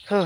เฮ้อ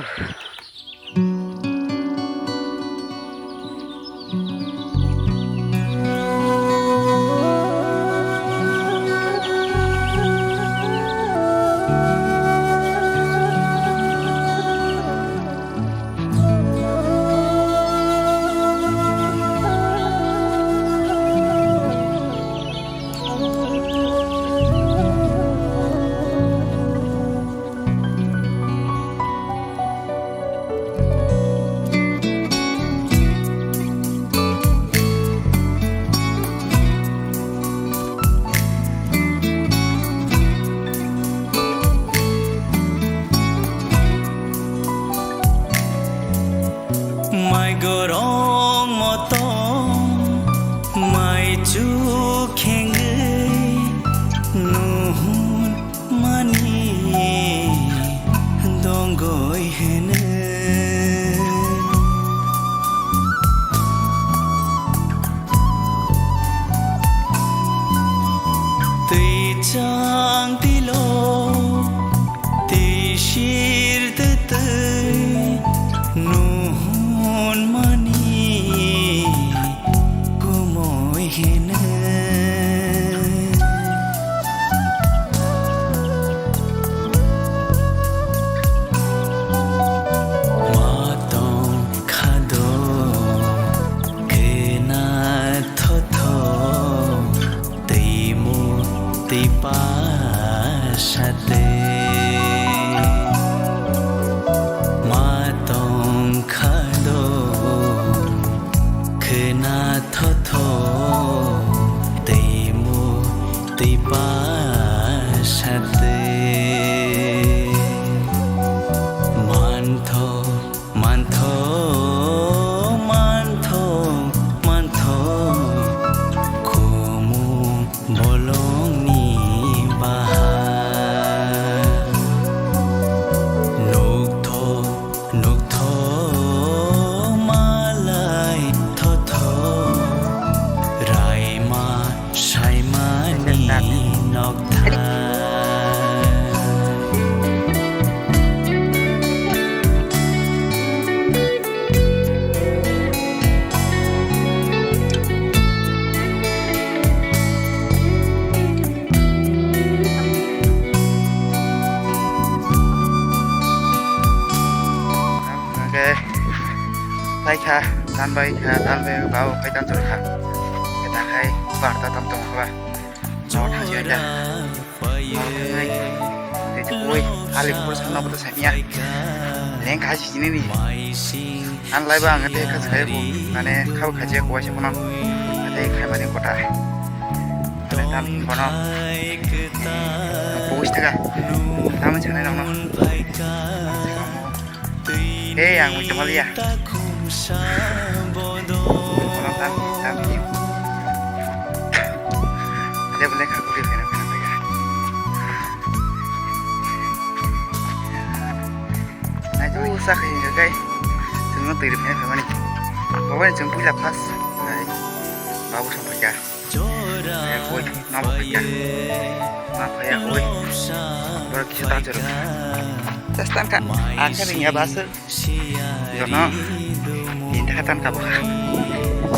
ไม่ก็ร้องมอตองไม่จูเข่งเกยนูนมันนี่ดองก้อยเห็นตีจางตีโลตีชีรตเตยนูตีป้าชาเตมาต้องขาโดคือนาทอทอตีมูตีป้าชาเตมันโทมันโทมันโทมันโทคูมูบอลงนอกทางไปค่ะตันไปค่ะตันไปเบาไปตันสุดค่ะแต่ถ้าใครฝากตาตำตรงเขาว่าจอดหาเยอะจ้ะเลยเดี๋ยวจะคุยอะไรพวกฉันเราไม่ต้องใช้เนี่ยเลี้ยงขายชิ้นนี้อันไรบ้างก็ได้ข้าวใช้ผมอันนี้ข้าวขายเจ้ากัวใช่ไหมน้องก็ได้ขายมาเนี่ยก็ได้อะไรตามคนน้องปูสต์กันตามมันใช่ไหมน้องเฮ้ยยังมีจังหวะเลยอ่ะคนน้องตามที่เดี๋ยวไปเล่นกับกูเรียนกันนะไปกันนายจูสักอย่างก็ได้ถึงต้องตื่นเป็นแบบนี้เพราะว่าจึงพูดละพัสไอ้บ้าบุษบกันไอ้คุยน้องไปกันมาไปกันคุยบริษัทตั้งใจรู้จะสตันกันakhirnya bahasa jono pindah ke tanah kabuh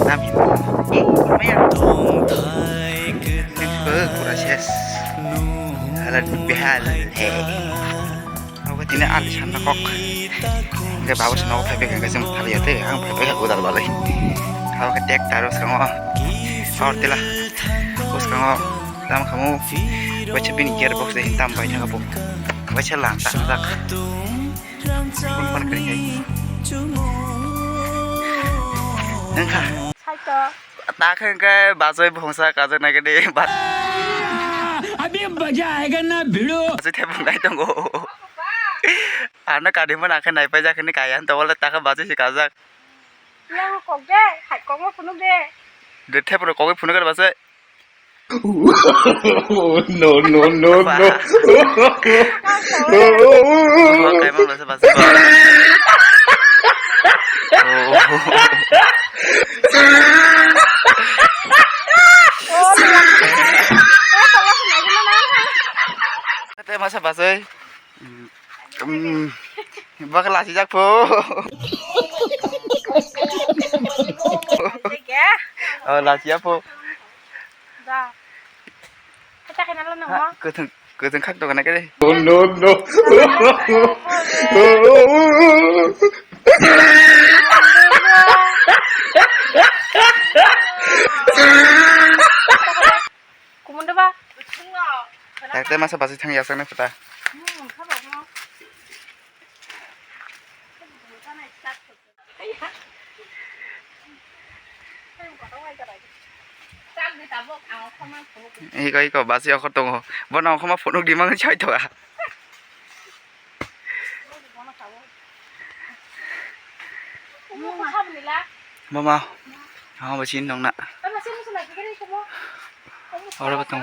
tapi lumayan proses halan behal aku tidak alis anak kok nggak bawa snow tapi nggak sem tapi ya teh ang tapi aku udah balik kalau ketek terus kamu sorti lah terus kamu lama kamu baca bini gearbox deh hitam banyak kamu baca lantak lantakคนกันยังไงนั่นค่ะใช่จ้ะตาขึ้นก็บาดเจ็บของสากาจนไหนก็ได้บาดअभी मजा आएगा ना भिड़ो से थे बंगाई तो गो आना काढ़ी में आखे नहीं पे जाके नहीं कायान तो वाला ताका बाजे से Kaza yang kok deh hai kok mau punuk deh थे पर कौवे punuk कर बाजे no no no no kayak mana bahasa masa bahasa bakal si jakpo là si jakpo Dạ. Thế chắc cái nó là nó. cứ thường khắc đồ cái này cái đi Kumunda ba? tại tên masa basi thằng yasak này phải ta Khá bọc không? 이거 basi ở khót tông bọn nào không mà phụ được đi mang chơi thôi à mama không mà chín đồng nè ở đây bắt tông